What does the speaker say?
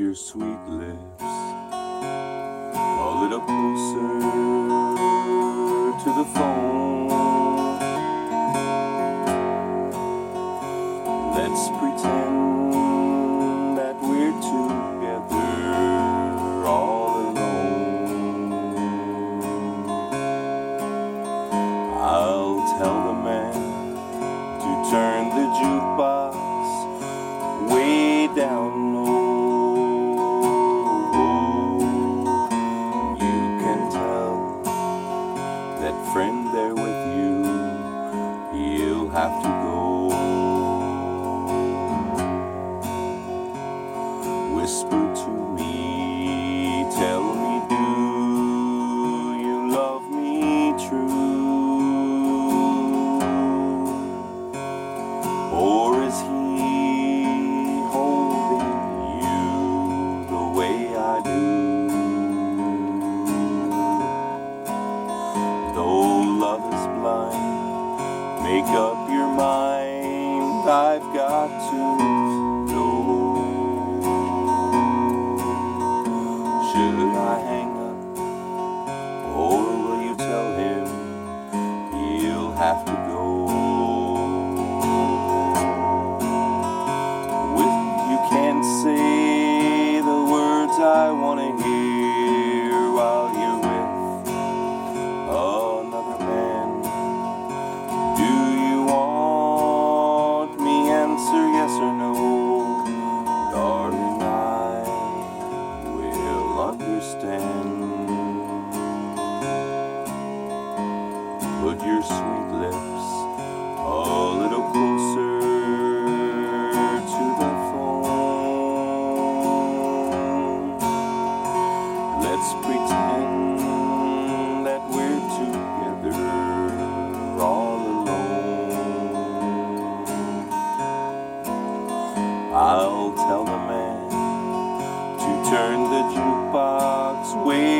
your sweet lips a little closer to the phone. Let's pretend that we're together all alone. I'll tell the man to turn the jukebox way down low. You can tell that friend there with you, he'll have to go. Whisper to me, tell me, do you love me true? Or is he holding you the way I do? Though love is blind, make up your mind, I've got to know. Should I hang up, or will you tell him he'll have to go? You can't say the words I want to hear while you're with another man. Do you want me? Answer yes or no, darling, I will understand. Put your sweet lips a little closer to the phone. Let's pretend that we're together all alone. I'll tell the man to turn the jukebox way